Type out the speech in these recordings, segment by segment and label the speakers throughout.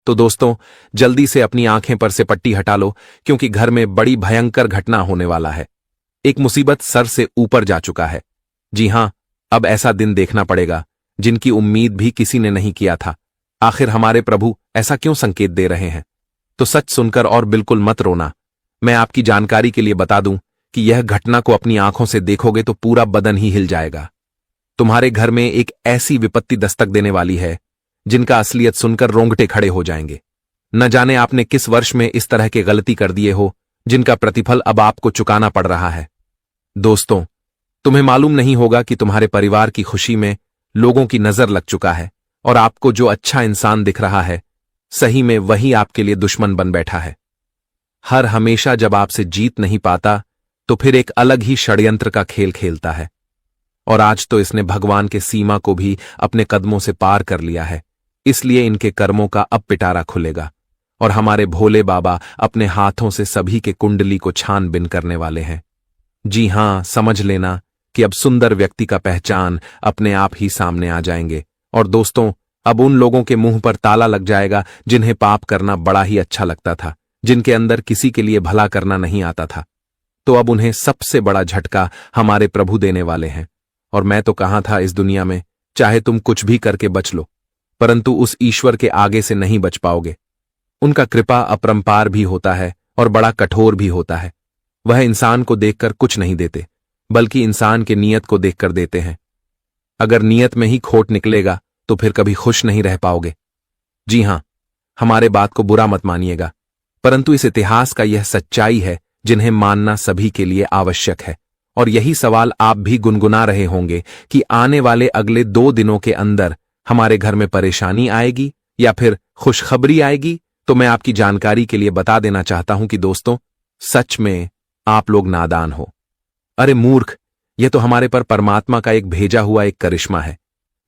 Speaker 1: तो दोस्तों, जल्दी से अपनी आंखें पर से पट्टी हटा लो, क्योंकि घर में बड़ी भयंकर घटना होने वाला है। एक मुसीबत सर से ऊपर जा चुका है। जी हां, अब ऐसा दिन देखना पड़ेगा जिनकी उम्मीद भी किसी ने नहीं किया था। आखिर हमारे प्रभु ऐसा क्यों संकेत दे रहे हैं? तो सच सुनकर और बिल्कुल मत रोना। मैं आपकी जानकारी के लिए बता दूं कि यह घटना को अपनी आंखों से देखोगे तो पूरा बदन ही हिल जाएगा। तुम्हारे घर में एक ऐसी विपत्ति दस्तक देने वाली है जिनका असलियत सुनकर रोंगटे खड़े हो जाएंगे। न जाने आपने किस वर्ष में इस तरह के गलती कर दिए हो जिनका प्रतिफल अब आपको चुकाना पड़ रहा है। दोस्तों, तुम्हें मालूम नहीं होगा कि तुम्हारे परिवार की खुशी में लोगों की नजर लग चुका है और आपको जो अच्छा इंसान दिख रहा है, सही में वही आपके लिए दुश्मन बन बैठा है। हर हमेशा जब आपसे जीत नहीं पाता तो फिर एक अलग ही षड्यंत्र का खेल खेलता है। और आज तो इसने भगवान के सीमा को भी अपने कदमों से पार कर लिया है। इसलिए इनके कर्मों का अब पिटारा खुलेगा और हमारे भोले बाबा अपने हाथों से सभी के कुंडली को छानबीन करने वाले हैं। जी हां, समझ लेना कि अब सुंदर व्यक्ति का पहचान अपने आप ही सामने आ जाएंगे। और दोस्तों, अब उन लोगों के मुंह पर ताला लग जाएगा जिन्हें पाप करना बड़ा ही अच्छा लगता था, जिनके अंदर किसी के लिए भला करना नहीं आता था। तो अब उन्हें सबसे बड़ा झटका हमारे प्रभु देने वाले हैं। और मैं तो कहाँ था इस दुनिया में, चाहे तुम कुछ भी करके बच लो, परंतु उस ईश्वर के आगे से नहीं बच पाओगे। उनका कृपा अपरंपार भी होता है और बड़ा कठोर भी होता है। वह इंसान को देखकर कुछ नहीं देते, बल्कि इंसान के नियत को देखकर देते हैं। अगर नियत में ही खोट निकलेगा तो फिर कभी खुश नहीं रह पाओगे। जी हां, हमारे बात को बुरा मत मानिएगा, परंतु इस इतिहास का यह सच्चाई है जिन्हें मानना सभी के लिए आवश्यक है। और यही सवाल आप भी गुनगुना रहे होंगे कि आने वाले अगले 2 दिनों के अंदर हमारे घर में परेशानी आएगी या फिर खुशखबरी आएगी। तो मैं आपकी जानकारी के लिए बता देना चाहता हूं कि दोस्तों, सच में आप लोग नादान हो। अरे मूर्ख, यह तो हमारे पर परमात्मा का एक भेजा हुआ एक करिश्मा है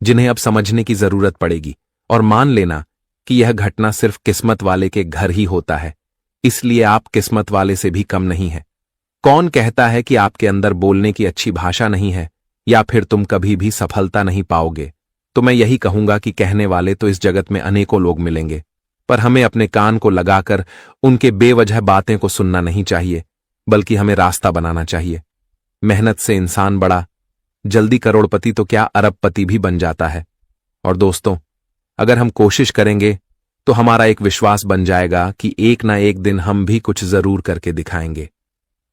Speaker 1: जिन्हें अब समझने की जरूरत पड़ेगी। और मान लेना कि यह घटना सिर्फ किस्मत वाले के घर ही होता है, इसलिए आप किस्मत वाले से भी कम नहीं है। कौन कहता है कि आपके अंदर बोलने की अच्छी भाषा नहीं है या फिर तुम कभी भी सफलता नहीं पाओगे? तो मैं यही कहूंगा कि कहने वाले तो इस जगत में अनेकों लोग मिलेंगे, पर हमें अपने कान को लगाकर उनके बेवजह बातें को सुनना नहीं चाहिए, बल्कि हमें रास्ता बनाना चाहिए। मेहनत से इंसान बड़ा जल्दी करोड़पति तो क्या अरबपति भी बन जाता है। और दोस्तों, अगर हम कोशिश करेंगे तो हमारा एक विश्वास बन जाएगा कि एक ना एक दिन हम भी कुछ जरूर करके दिखाएंगे।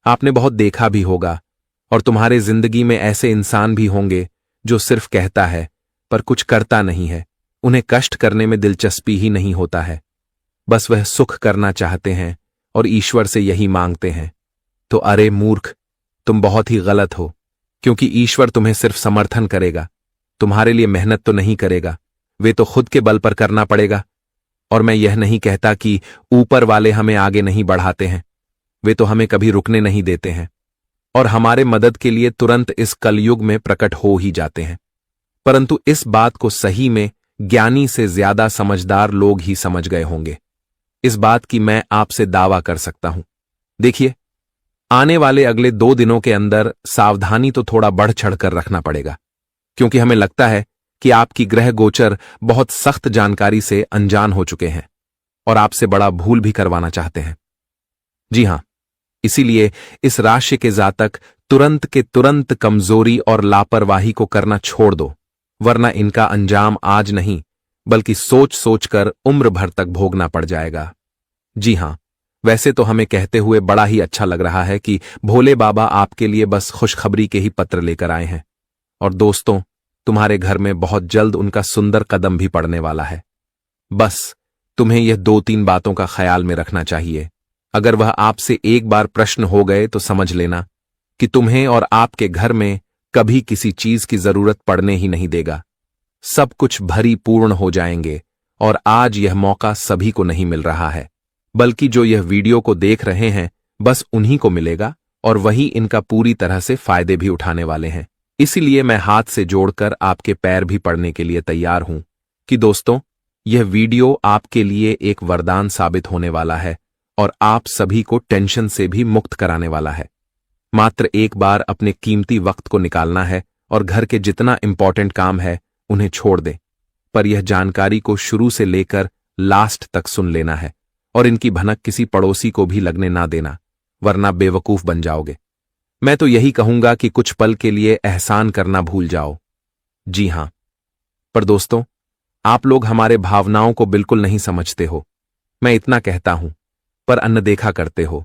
Speaker 1: आपने बहुत देखा भी होगा और तुम्हारे जिंदगी में ऐसे इंसान भी होंगे जो सिर्फ कहता है पर कुछ करता नहीं है। उन्हें कष्ट करने में दिलचस्पी ही नहीं होता है, बस वह सुख करना चाहते हैं और ईश्वर से यही मांगते हैं। तो अरे मूर्ख, तुम बहुत ही गलत हो, क्योंकि ईश्वर तुम्हें सिर्फ समर्थन करेगा, तुम्हारे लिए मेहनत तो नहीं करेगा। वे तो खुद के बल पर करना पड़ेगा। और मैं यह नहीं कहता कि ऊपर वाले हमें आगे नहीं बढ़ाते हैं, वे तो हमें कभी रुकने नहीं देते हैं और हमारे मदद के लिए तुरंत इस कलयुग में प्रकट हो ही जाते हैं। परंतु इस बात को सही में ज्ञानी से ज्यादा समझदार लोग ही समझ गए होंगे। इस बात की मैं आपसे दावा कर सकता हूं। देखिए, आने वाले अगले 2 दिनों के अंदर सावधानी तो थोड़ा बढ़ चढ़ कर रखना पड़ेगा, क्योंकि हमें लगता है कि आपकी ग्रह गोचर बहुत सख्त जानकारी से अनजान हो चुके हैं और आपसे बड़ा भूल भी करवाना चाहते हैं। जी हां, इसीलिए इस राशि के जातक तुरंत के तुरंत कमजोरी और लापरवाही को करना छोड़ दो, वरना इनका अंजाम आज नहीं बल्कि सोच सोचकर उम्र भर तक भोगना पड़ जाएगा। जी हां, वैसे तो हमें कहते हुए बड़ा ही अच्छा लग रहा है कि भोले बाबा आपके लिए बस खुशखबरी के ही पत्र लेकर आए हैं। और दोस्तों, तुम्हारे घर में बहुत जल्द उनका सुंदर कदम भी पड़ने वाला है। बस तुम्हें यह 2-3 बातों का ख्याल में रखना चाहिए। अगर वह आपसे एक बार प्रश्न हो गए तो समझ लेना कि तुम्हें और आपके घर में कभी किसी चीज की जरूरत पड़ने ही नहीं देगा। सब कुछ भरी पूर्ण हो जाएंगे। और आज यह मौका सभी को नहीं मिल रहा है, बल्कि जो यह वीडियो को देख रहे हैं बस उन्हीं को मिलेगा और वही इनका पूरी तरह से फायदे भी उठाने वाले हैं। इसीलिए मैं हाथ से जोड़कर आपके पैर भी पड़ने के लिए तैयार हूं कि दोस्तों, यह वीडियो आपके लिए एक वरदान साबित होने वाला है और आप सभी को टेंशन से भी मुक्त कराने वाला है। मात्र एक बार अपने कीमती वक्त को निकालना है और घर के जितना इंपॉर्टेंट काम है उन्हें छोड़ दें, पर यह जानकारी को शुरू से लेकर लास्ट तक सुन लेना है और इनकी भनक किसी पड़ोसी को भी लगने ना देना, वरना बेवकूफ बन जाओगे। मैं तो यही कहूंगा कि कुछ पल के लिए एहसान करना भूल जाओ। जी हां, पर दोस्तों, आप लोग हमारे भावनाओं को बिल्कुल नहीं समझते हो। मैं इतना कहता हूं, पर अनदेखा करते हो।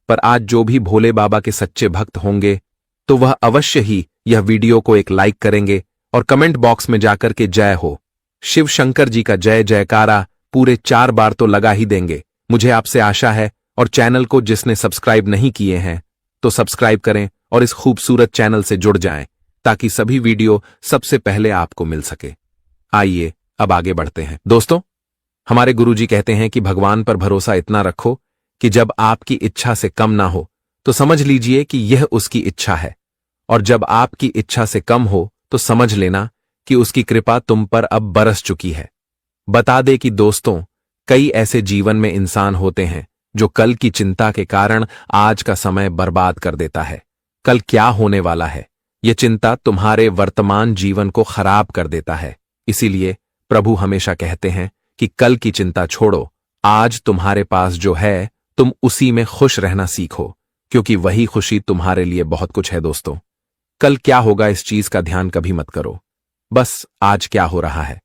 Speaker 1: पर आज जो भी भोले बाबा के सच्चे भक्त होंगे तो वह अवश्य ही यह वीडियो को एक लाइक करेंगे और कमेंट बॉक्स में जाकर के जय हो, शिव शंकर जी का जय जयकारा पूरे 4 बार तो लगा ही देंगे। मुझे आपसे आशा है, और चैनल को जिसने सब्सक्राइब नहीं किए हैं तो सब्सक्राइब करें और इस खूबसूरत चैनल से जुड़ जाएं ताकि सभी वीडियो सबसे पहले आपको मिल सके। आइए अब आगे बढ़ते हैं। दोस्तों, हमारे गुरुजी कहते हैं कि भगवान पर भरोसा इतना रखो कि जब आपकी इच्छा से कम ना हो तो समझ लीजिए कि यह उसकी इच्छा है, और जब आपकी इच्छा से कम हो तो समझ लेना कि उसकी कृपा तुम पर अब बरस चुकी है। बता दे कि दोस्तों, कई ऐसे जीवन में इंसान होते हैं जो कल की चिंता के कारण आज का समय बर्बाद कर देता है। कल क्या होने वाला है, यह चिंता तुम्हारे वर्तमान जीवन को खराब कर देता है। इसीलिए प्रभु हमेशा कहते हैं कि कल की चिंता छोड़ो, आज तुम्हारे पास जो है तुम उसी में खुश रहना सीखो, क्योंकि वही खुशी तुम्हारे लिए बहुत कुछ है। दोस्तों, कल क्या होगा इस चीज का ध्यान कभी मत करो, बस आज क्या हो रहा है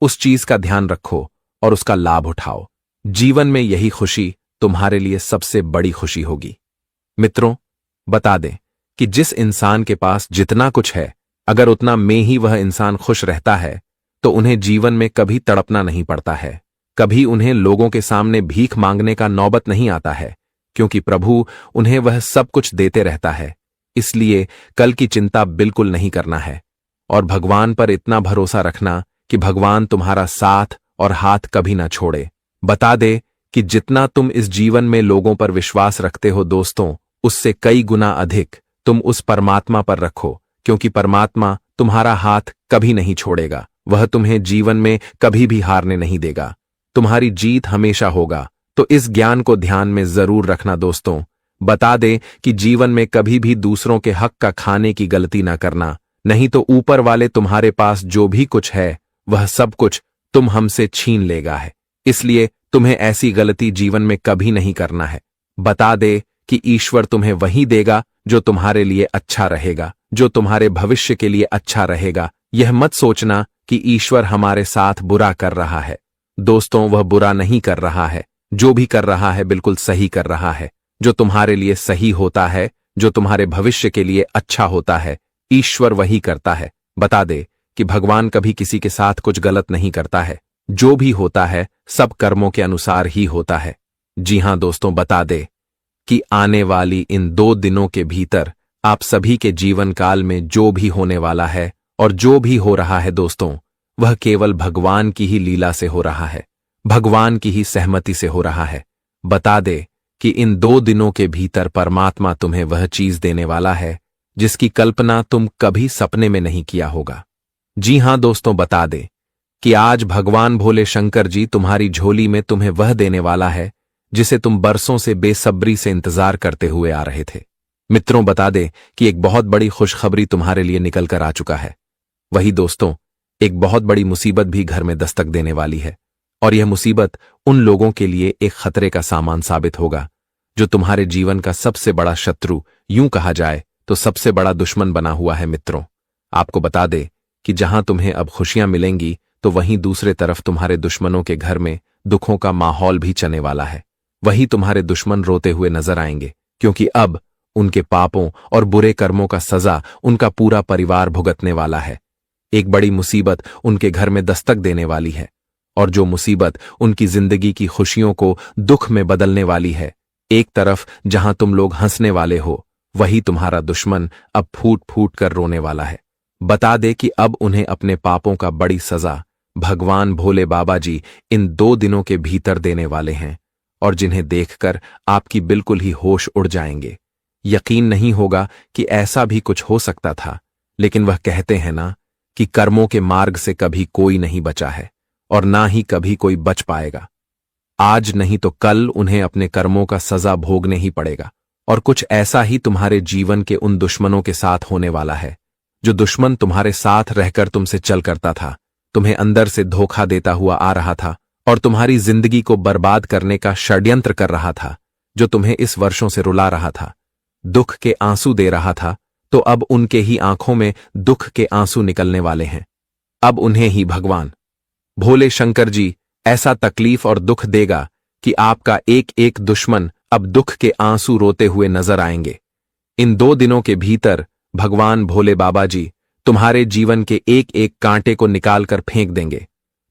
Speaker 1: उस चीज का ध्यान रखो और उसका लाभ उठाओ। जीवन में यही खुशी तुम्हारे लिए सबसे बड़ी खुशी होगी। मित्रों, बता दें कि जिस इंसान के पास जितना कुछ है, अगर उतना में ही वह इंसान खुश रहता है तो उन्हें जीवन में कभी तड़पना नहीं पड़ता है, कभी उन्हें लोगों के सामने भीख मांगने का नौबत नहीं आता है, क्योंकि प्रभु उन्हें वह सब कुछ देते रहता है। इसलिए कल की चिंता बिल्कुल नहीं करना है और भगवान पर इतना भरोसा रखना कि भगवान तुम्हारा साथ और हाथ कभी ना छोड़े। बता दे कि जितना तुम इस जीवन में लोगों पर विश्वास रखते हो दोस्तों, उससे कई गुना अधिक तुम उस परमात्मा पर रखो, क्योंकि परमात्मा तुम्हारा हाथ कभी नहीं छोड़ेगा। वह तुम्हें जीवन में कभी भी हारने नहीं देगा, तुम्हारी जीत हमेशा होगा। तो इस ज्ञान को ध्यान में जरूर रखना दोस्तों। बता दे कि जीवन में कभी भी दूसरों के हक का खाने की गलती ना करना, नहीं तो ऊपर वाले तुम्हारे पास जो भी कुछ है वह सब कुछ तुम हमसे छीन लेगा है। इसलिए तुम्हें ऐसी गलती जीवन में कभी नहीं करना है। बता दे कि ईश्वर तुम्हें वही देगा जो तुम्हारे लिए अच्छा रहेगा, जो तुम्हारे भविष्य के लिए अच्छा रहेगा। यह मत सोचना कि ईश्वर हमारे साथ बुरा कर रहा है। दोस्तों, वह बुरा नहीं कर रहा है, जो भी कर रहा है बिल्कुल सही कर रहा है। जो तुम्हारे लिए सही होता है, जो तुम्हारे भविष्य के लिए अच्छा होता है, ईश्वर वही करता है। बता दे कि भगवान कभी किसी के साथ कुछ गलत नहीं करता है। जो भी होता है सब कर्मों के अनुसार ही होता है। जी हां दोस्तों, बता दे कि आने वाली इन 2 दिनों के भीतर आप सभी के जीवन काल में जो भी होने वाला है और जो भी हो रहा है दोस्तों, वह केवल भगवान की ही लीला से हो रहा है, भगवान की ही सहमति से हो रहा है। बता दे कि इन 2 दिनों के भीतर परमात्मा तुम्हें वह चीज देने वाला है जिसकी कल्पना तुम कभी सपने में नहीं किया होगा। जी हां दोस्तों, बता दे कि आज भगवान भोले शंकर जी तुम्हारी झोली में तुम्हें वह देने वाला है जिसे तुम बरसों से बेसब्री से इंतजार करते हुए आ रहे थे। मित्रों, बता दे कि एक बहुत बड़ी खुशखबरी तुम्हारे लिए निकल कर आ चुका है। वही दोस्तों, एक बहुत बड़ी मुसीबत भी घर में दस्तक देने वाली है, और यह मुसीबत उन लोगों के लिए एक खतरे का सामान साबित होगा जो तुम्हारे जीवन का सबसे बड़ा शत्रु, यूं कहा जाए तो सबसे बड़ा दुश्मन बना हुआ है। मित्रों, आपको बता दे कि जहां तुम्हें अब खुशियां मिलेंगी तो वहीं दूसरे तरफ तुम्हारे दुश्मनों के घर में दुखों का माहौल भी चलने वाला है। वही तुम्हारे दुश्मन रोते हुए नजर आएंगे, क्योंकि अब उनके पापों और बुरे कर्मों का सजा उनका पूरा परिवार भुगतने वाला है। एक बड़ी मुसीबत उनके घर में दस्तक देने वाली है, और जो मुसीबत उनकी जिंदगी की खुशियों को दुख में बदलने वाली है। एक तरफ जहां तुम लोग हंसने वाले हो, वही तुम्हारा दुश्मन अब फूट फूट कर रोने वाला है। बता दे कि अब उन्हें अपने पापों का बड़ी सजा भगवान भोले बाबा जी इन 2 दिनों के भीतर देने वाले हैं, और जिन्हें देखकर आपकी बिल्कुल ही होश उड़ जाएंगे। यकीन नहीं होगा कि ऐसा भी कुछ हो सकता था, लेकिन वह कहते हैं ना कि कर्मों के मार्ग से कभी कोई नहीं बचा है और ना ही कभी कोई बच पाएगा। आज नहीं तो कल उन्हें अपने कर्मों का सजा भोगने ही पड़ेगा, और कुछ ऐसा ही तुम्हारे जीवन के उन दुश्मनों के साथ होने वाला है। जो दुश्मन तुम्हारे साथ रहकर तुमसे चल करता था, तुम्हें अंदर से धोखा देता हुआ आ रहा था, और तुम्हारी जिंदगी को बर्बाद करने का षड्यंत्र कर रहा था, जो तुम्हें इस वर्षों से रुला रहा था, दुख के आंसू दे रहा था, तो अब उनके ही आंखों में दुख के आंसू निकलने वाले हैं। अब उन्हें ही भगवान भोले शंकर जी ऐसा तकलीफ और दुख देगा कि आपका एक एक दुश्मन अब दुख के आंसू रोते हुए नजर आएंगे। इन 2 दिनों के भीतर भगवान भोले बाबा जी तुम्हारे जीवन के एक एक कांटे को निकालकर फेंक देंगे।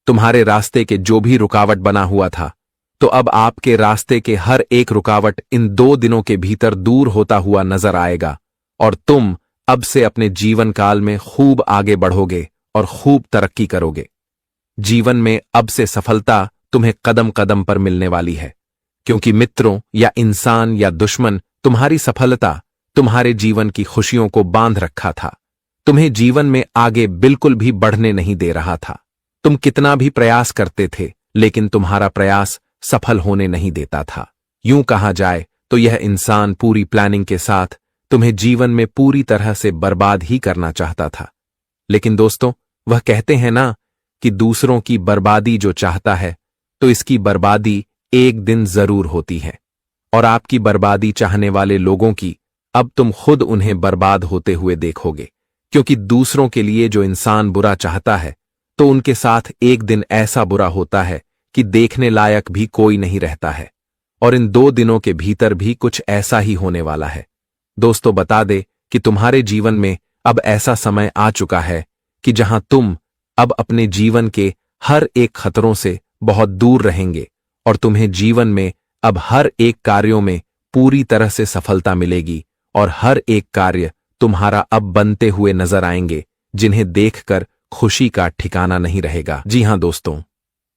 Speaker 1: तुम्हारे रास्ते के जो भी रुकावट बना हुआ था, तो अब आपके रास्ते के हर एक रुकावट इन 2 दिनों के भीतर दूर होता हुआ नजर आएगा और तुम अब से अपने जीवन काल में खूब आगे बढ़ोगे और खूब तरक्की करोगे। जीवन में अब से सफलता तुम्हें कदम कदम पर मिलने वाली है, क्योंकि मित्रों या इंसान या दुश्मन तुम्हारी सफलता, तुम्हारे जीवन की खुशियों को बांध रखा था, तुम्हें जीवन में आगे बिल्कुल भी बढ़ने नहीं दे रहा था। तुम कितना भी प्रयास करते थे, लेकिन तुम्हारा प्रयास सफल होने नहीं देता था। यूं कहा जाए तो यह इंसान पूरी प्लानिंग के साथ तुम्हें जीवन में पूरी तरह से बर्बाद ही करना चाहता था। लेकिन दोस्तों, वह कहते हैं ना कि दूसरों की बर्बादी जो चाहता है, तो इसकी बर्बादी एक दिन जरूर होती है। और आपकी बर्बादी चाहने वाले लोगों की अब तुम खुद उन्हें बर्बाद होते हुए देखोगे, क्योंकि दूसरों के लिए जो इंसान बुरा चाहता है, तो उनके साथ एक दिन ऐसा बुरा होता है कि देखने लायक भी कोई नहीं रहता है। और इन 2 दिनों के भीतर भी कुछ ऐसा ही होने वाला है। दोस्तों, बता दे कि तुम्हारे जीवन में अब ऐसा समय आ चुका है कि जहां तुम अब अपने जीवन के हर एक खतरों से बहुत दूर रहेंगे और तुम्हें जीवन में अब हर एक कार्यों में पूरी तरह से सफलता मिलेगी और हर एक कार्य तुम्हारा अब बनते हुए नजर आएंगे, जिन्हें देखकर खुशी का ठिकाना नहीं रहेगा। जी हां दोस्तों,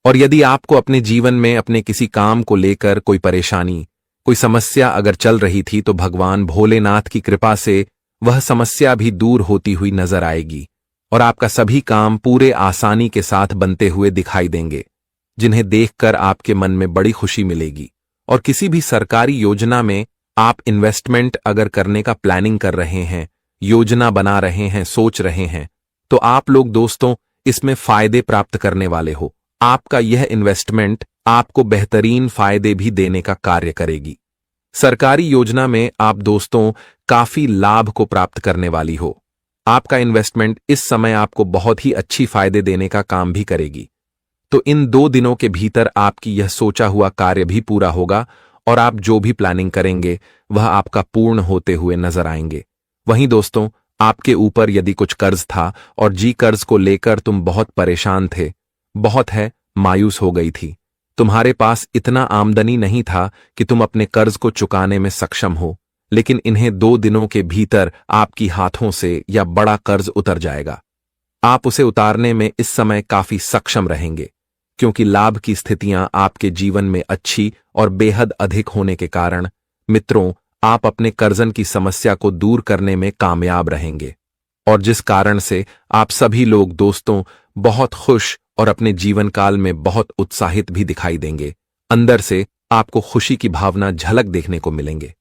Speaker 1: और यदि आपको अपने जीवन में अपने किसी काम को लेकर कोई परेशानी, कोई समस्या अगर चल रही थी, तो भगवान भोलेनाथ की कृपा से वह समस्या भी दूर होती हुई नजर आएगी और आपका सभी काम पूरे आसानी के साथ बनते हुए दिखाई देंगे, जिन्हें देखकर आपके मन में बड़ी खुशी मिलेगी। और किसी भी सरकारी योजना में आप इन्वेस्टमेंट अगर करने का प्लानिंग कर रहे हैं, योजना बना रहे हैं, सोच रहे हैं, तो आप लोग दोस्तों इसमें फायदे प्राप्त करने वाले हो। आपका यह इन्वेस्टमेंट आपको बेहतरीन फायदे भी देने का कार्य करेगी। सरकारी योजना में आप दोस्तों काफी लाभ को प्राप्त करने वाली हो। आपका इन्वेस्टमेंट इस समय आपको बहुत ही अच्छी फायदे देने का काम भी करेगी। तो इन 2 दिनों के भीतर आपकी यह सोचा हुआ कार्य भी पूरा होगा और आप जो भी प्लानिंग करेंगे वह आपका पूर्ण होते हुए नजर आएंगे। वहीं दोस्तों, आपके ऊपर यदि कुछ कर्ज था और जी कर्ज को लेकर तुम बहुत परेशान थे, बहुत है मायूस हो गई थी, तुम्हारे पास इतना आमदनी नहीं था कि तुम अपने कर्ज को चुकाने में सक्षम हो, लेकिन इन्हें 2 दिनों के भीतर आपकी हाथों से यह बड़ा कर्ज उतर जाएगा। आप उसे उतारने में इस समय काफी सक्षम रहेंगे, क्योंकि लाभ की स्थितियां आपके जीवन में अच्छी और बेहद अधिक होने के कारण मित्रों, आप अपने कर्जन की समस्या को दूर करने में कामयाब रहेंगे। और जिस कारण से आप सभी लोग दोस्तों बहुत खुश और अपने जीवन काल में बहुत उत्साहित भी दिखाई देंगे। अंदर से आपको खुशी की भावना झलक देखने को मिलेंगे।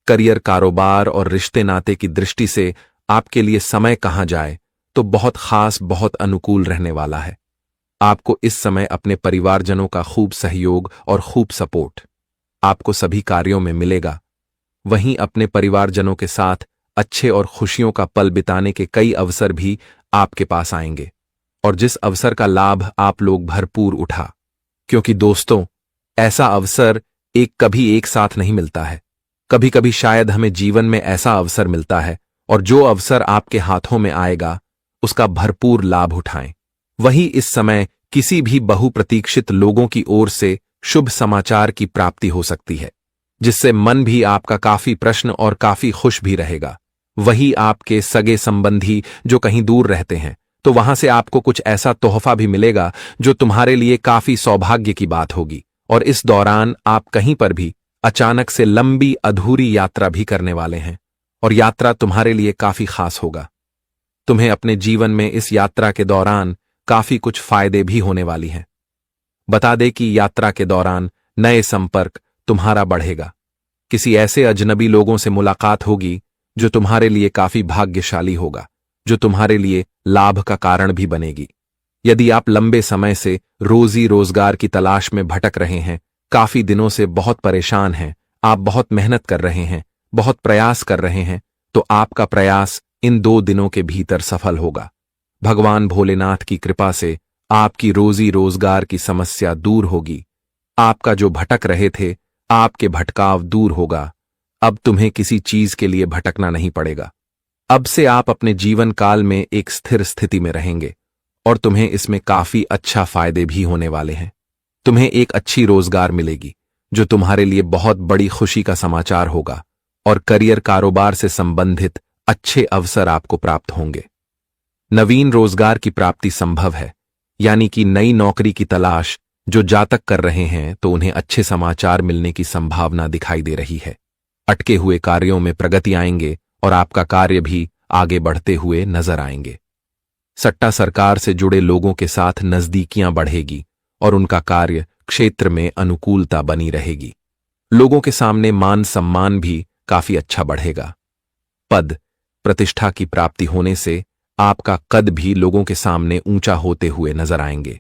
Speaker 1: करियर, कारोबार और रिश्ते नाते की दृष्टि से आपके लिए समय कहा जाए तो बहुत खास, बहुत अनुकूल रहने वाला है। आपको इस समय अपने परिवारजनों का खूब सहयोग और खूब सपोर्ट आपको सभी कार्यों में मिलेगा। वहीं अपने परिवारजनों के साथ अच्छे और खुशियों का पल बिताने के कई अवसर भी आपके पास आएंगे, और जिस अवसर का लाभ आप लोग भरपूर उठा, क्योंकि दोस्तों ऐसा अवसर कभी एक साथ नहीं मिलता है। कभी कभी शायद हमें जीवन में ऐसा अवसर मिलता है, और जो अवसर आपके हाथों में आएगा उसका भरपूर लाभ उठाएं। वही इस समय किसी भी बहुप्रतीक्षित लोगों की ओर से शुभ समाचार की प्राप्ति हो सकती है, जिससे मन भी आपका काफी प्रसन्न और काफी खुश भी रहेगा। वही आपके सगे संबंधी जो कहीं दूर रहते हैं, तो वहां से आपको कुछ ऐसा तोहफा भी मिलेगा जो तुम्हारे लिए काफी सौभाग्य की बात होगी। और इस दौरान आप कहीं पर भी अचानक से लंबी अधूरी यात्रा भी करने वाले हैं, और यात्रा तुम्हारे लिए काफी खास होगा। तुम्हें अपने जीवन में इस यात्रा के दौरान काफी कुछ फायदे भी होने वाली हैं। बता दे कि यात्रा के दौरान नए संपर्क तुम्हारा बढ़ेगा। किसी ऐसे अजनबी लोगों से मुलाकात होगी जो तुम्हारे लिए काफी भाग्यशाली होगा, जो तुम्हारे लिए लाभ का कारण भी बनेगी। यदि आप लंबे समय से रोजी रोजगार की तलाश में भटक रहे हैं, काफी दिनों से बहुत परेशान हैं, आप बहुत मेहनत कर रहे हैं, बहुत प्रयास कर रहे हैं, तो आपका प्रयास इन 2 दिनों के भीतर सफल होगा। भगवान भोलेनाथ की कृपा से आपकी रोजी रोजगार की समस्या दूर होगी। आपका जो भटक रहे थे, आपके भटकाव दूर होगा। अब तुम्हें किसी चीज के लिए भटकना नहीं पड़ेगा। अब से आप अपने जीवन काल में एक स्थिर स्थिति में रहेंगे और तुम्हें इसमें काफी अच्छा फायदे भी होने वाले हैं। तुम्हें एक अच्छी रोजगार मिलेगी जो तुम्हारे लिए बहुत बड़ी खुशी का समाचार होगा और करियर कारोबार से संबंधित अच्छे अवसर आपको प्राप्त होंगे। नवीन रोजगार की प्राप्ति संभव है, यानी कि नई नौकरी की तलाश जो जातक कर रहे हैं तो उन्हें अच्छे समाचार मिलने की संभावना दिखाई दे रही है। अटके हुए कार्यों में प्रगति आएंगे और आपका कार्य भी आगे बढ़ते हुए नजर आएंगे। सट्टा सरकार से जुड़े लोगों के साथ नजदीकियां बढ़ेगी और उनका कार्य क्षेत्र में अनुकूलता बनी रहेगी। लोगों के सामने मान सम्मान भी काफी अच्छा बढ़ेगा। पद प्रतिष्ठा की प्राप्ति होने से आपका कद भी लोगों के सामने ऊंचा होते हुए नजर आएंगे।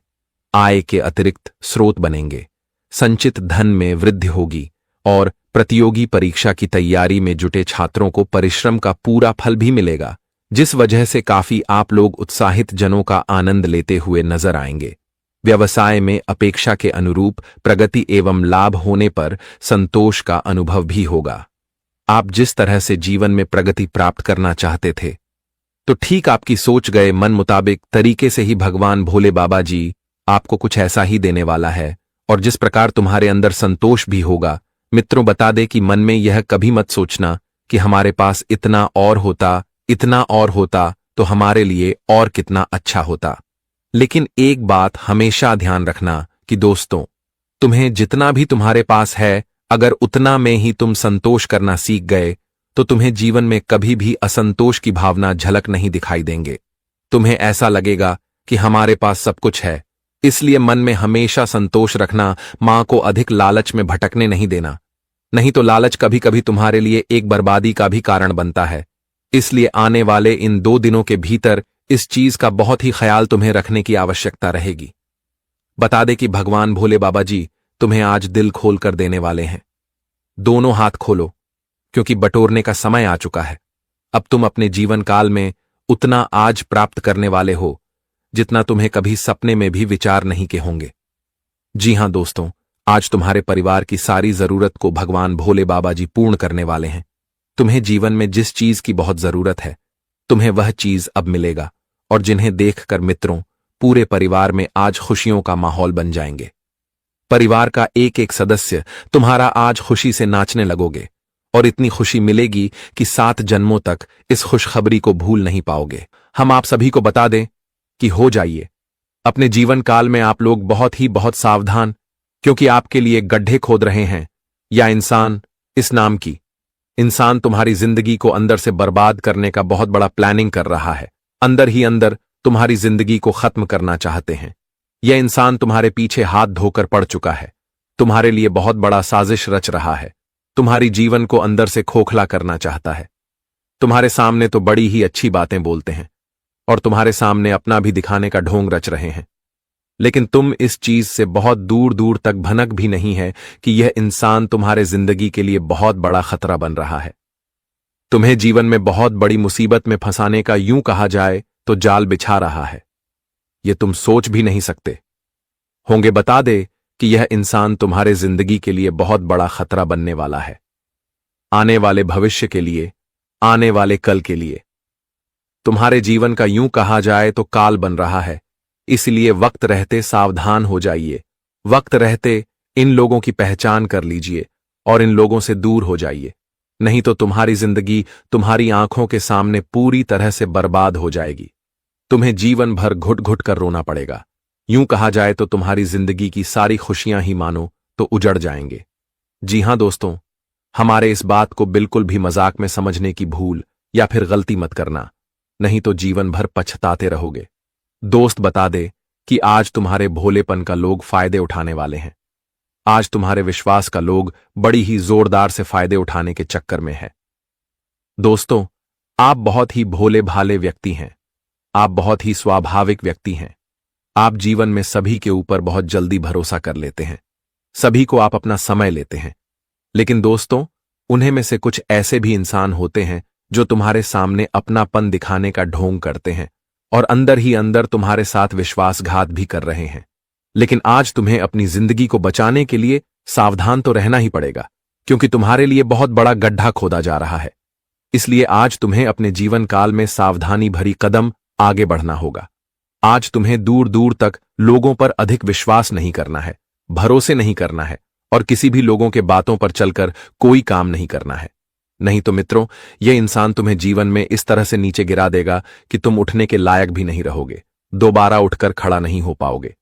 Speaker 1: आय के अतिरिक्त स्रोत बनेंगे। संचित धन में वृद्धि होगी और प्रतियोगी परीक्षा की तैयारी में जुटे छात्रों को परिश्रम का पूरा फल भी मिलेगा, जिस वजह से काफी आप लोग उत्साहित जनों का आनंद लेते हुए नजर आएंगे। व्यवसाय में अपेक्षा के अनुरूप प्रगति एवं लाभ होने पर संतोष का अनुभव भी होगा। आप जिस तरह से जीवन में प्रगति प्राप्त करना चाहते थे, तो ठीक आपकी सोच गए मन मुताबिक तरीके से ही भगवान भोले बाबा जी आपको कुछ ऐसा ही देने वाला है। और जिस प्रकार तुम्हारे अंदर संतोष भी होगा। मित्रों, बता दे कि मन में यह कभी मत सोचना कि हमारे पास इतना और होता तो हमारे लिए और कितना अच्छा होता। लेकिन एक बात हमेशा ध्यान रखना कि दोस्तों, तुम्हें जितना भी तुम्हारे पास है, अगर उतना में ही तुम संतोष करना सीख गए तो तुम्हें जीवन में कभी भी असंतोष की भावना झलक नहीं दिखाई देंगे। तुम्हें ऐसा लगेगा कि हमारे पास सब कुछ है। इसलिए मन में हमेशा संतोष रखना, मां को अधिक लालच में भटकने नहीं देना, नहीं तो लालच कभी कभी तुम्हारे लिए एक बर्बादी का भी कारण बनता है। इसलिए आने वाले इन 2 दिनों के भीतर इस चीज का बहुत ही ख्याल तुम्हें रखने की आवश्यकता रहेगी। बता दे कि भगवान भोले बाबा जी तुम्हें आज दिल खोल कर देने वाले हैं। दोनों हाथ खोलो, क्योंकि बटोरने का समय आ चुका है। अब तुम अपने जीवन काल में उतना आज प्राप्त करने वाले हो जितना तुम्हें कभी सपने में भी विचार नहीं के होंगे। जी हां दोस्तों, आज तुम्हारे परिवार की सारी जरूरत को भगवान भोले बाबा जी पूर्ण करने वाले हैं। तुम्हें जीवन में जिस चीज की बहुत जरूरत है, तुम्हें वह चीज अब मिलेगा और जिन्हें देखकर मित्रों, पूरे परिवार में आज खुशियों का माहौल बन जाएंगे। परिवार का एक एक सदस्य तुम्हारा आज खुशी से नाचने लगोगे और इतनी खुशी मिलेगी कि 7 जन्मों तक इस खुशखबरी को भूल नहीं पाओगे। हम आप सभी को बता दें कि हो जाइए अपने जीवन काल में आप लोग बहुत सावधान, क्योंकि आपके लिए गड्ढे खोद रहे हैं या इंसान इस नाम की इंसान तुम्हारी जिंदगी को अंदर से बर्बाद करने का बहुत बड़ा प्लानिंग कर रहा है। अंदर ही अंदर तुम्हारी जिंदगी को खत्म करना चाहते हैं। यह इंसान तुम्हारे पीछे हाथ धोकर पड़ चुका है, तुम्हारे लिए बहुत बड़ा साजिश रच रहा है, तुम्हारी जीवन को अंदर से खोखला करना चाहता है। तुम्हारे सामने तो बड़ी ही अच्छी बातें बोलते हैं और तुम्हारे सामने अपना भी दिखाने का ढोंग रच रहे हैं, लेकिन तुम इस चीज से बहुत दूर दूर तक भनक भी नहीं है कि यह इंसान तुम्हारे जिंदगी के लिए बहुत बड़ा खतरा बन रहा है। तुम्हें जीवन में बहुत बड़ी मुसीबत में फंसाने का यूं कहा जाए तो जाल बिछा रहा है। यह तुम सोच भी नहीं सकते होंगे। बता दे कि यह इंसान तुम्हारे जिंदगी के लिए बहुत बड़ा खतरा बनने वाला है, आने वाले भविष्य के लिए, आने वाले कल के लिए। तुम्हारे जीवन का यूं कहा जाए तो काल बन रहा है। इसलिए वक्त रहते सावधान हो जाइए। वक्त रहते इन लोगों की पहचान कर लीजिए और इन लोगों से दूर हो जाइए, नहीं तो तुम्हारी जिंदगी तुम्हारी आंखों के सामने पूरी तरह से बर्बाद हो जाएगी। तुम्हें जीवन भर घुट घुट कर रोना पड़ेगा। यूं कहा जाए तो तुम्हारी जिंदगी की सारी खुशियां ही मानो तो उजड़ जाएंगे। जी हां दोस्तों, हमारे इस बात को बिल्कुल भी मजाक में समझने की भूल या फिर गलती मत करना, नहीं तो जीवन भर पछताते रहोगे। दोस्त, बता दे कि आज तुम्हारे भोलेपन का लोग फायदे उठाने वाले हैं। आज तुम्हारे विश्वास का लोग बड़ी ही जोरदार से फायदे उठाने के चक्कर में है। दोस्तों, आप बहुत ही भोले भाले व्यक्ति हैं। आप बहुत ही स्वाभाविक व्यक्ति हैं। आप जीवन में सभी के ऊपर बहुत जल्दी भरोसा कर लेते हैं, सभी को आप अपना समय लेते हैं। लेकिन दोस्तों, उन्हें में से कुछ ऐसे भी इंसान होते हैं जो तुम्हारे सामने अपनापन दिखाने का ढोंग करते हैं और अंदर ही अंदर तुम्हारे साथ विश्वासघात भी कर रहे हैं। लेकिन आज तुम्हें अपनी जिंदगी को बचाने के लिए सावधान तो रहना ही पड़ेगा, क्योंकि तुम्हारे लिए बहुत बड़ा गड्ढा खोदा जा रहा है। इसलिए आज तुम्हें अपने जीवन काल में सावधानी भरी कदम आगे बढ़ना होगा। आज तुम्हें दूर दूर तक लोगों पर अधिक विश्वास नहीं करना है, भरोसे नहीं करना है और किसी भी लोगों के बातों पर चलकर कोई काम नहीं करना है। नहीं तो मित्रों, यह इंसान तुम्हें जीवन में इस तरह से नीचे गिरा देगा कि तुम उठने के लायक भी नहीं रहोगे, दोबारा उठकर खड़ा नहीं हो पाओगे।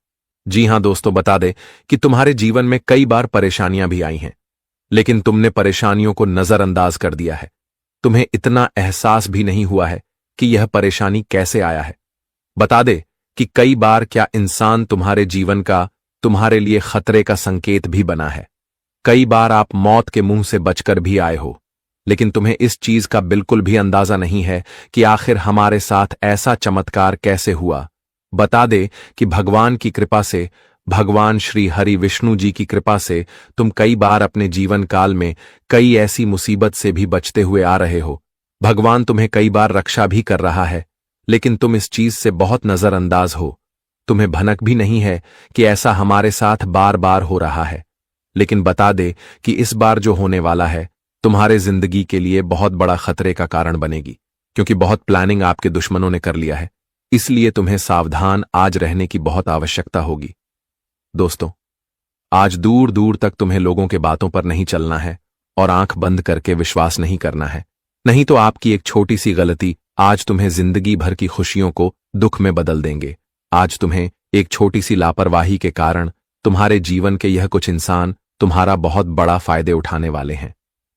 Speaker 1: जी हां दोस्तों, बता दें कि तुम्हारे जीवन में कई बार परेशानियां भी आई हैं, लेकिन तुमने परेशानियों को नजरअंदाज कर दिया है। तुम्हें इतना एहसास भी नहीं हुआ है कि यह परेशानी कैसे आया है। बता दे कि कई बार क्या इंसान तुम्हारे जीवन का तुम्हारे लिए खतरे का संकेत भी बना है। कई बार आप मौत के मुंह से बचकर भी आए हो, लेकिन तुम्हें इस चीज का बिल्कुल भी अंदाजा नहीं है कि आखिर हमारे साथ ऐसा चमत्कार कैसे हुआ। बता दे कि भगवान की कृपा से, भगवान श्री हरि विष्णु जी की कृपा से तुम कई बार अपने जीवन काल में कई ऐसी मुसीबत से भी बचते हुए आ रहे हो। भगवान तुम्हें कई बार रक्षा भी कर रहा है, लेकिन तुम इस चीज से बहुत नजरअंदाज हो। तुम्हें भनक भी नहीं है कि ऐसा हमारे साथ बार बार हो रहा है। लेकिन बता दे कि इस बार जो होने वाला है तुम्हारे जिंदगी के लिए बहुत बड़ा खतरे का कारण बनेगी, क्योंकि बहुत प्लानिंग आपके दुश्मनों ने कर लिया है। इसलिए तुम्हें सावधान आज रहने की बहुत आवश्यकता होगी। दोस्तों, आज दूर दूर तक तुम्हें लोगों के बातों पर नहीं चलना है और आंख बंद करके विश्वास नहीं करना है। नहीं तो आपकी एक छोटी सी गलती आज तुम्हें जिंदगी भर की खुशियों को दुख में बदल देंगे। आज तुम्हें एक छोटी सी लापरवाही के कारण तुम्हारे जीवन के यह कुछ इंसान तुम्हारा बहुत बड़ा फायदे उठाने वाले हैं।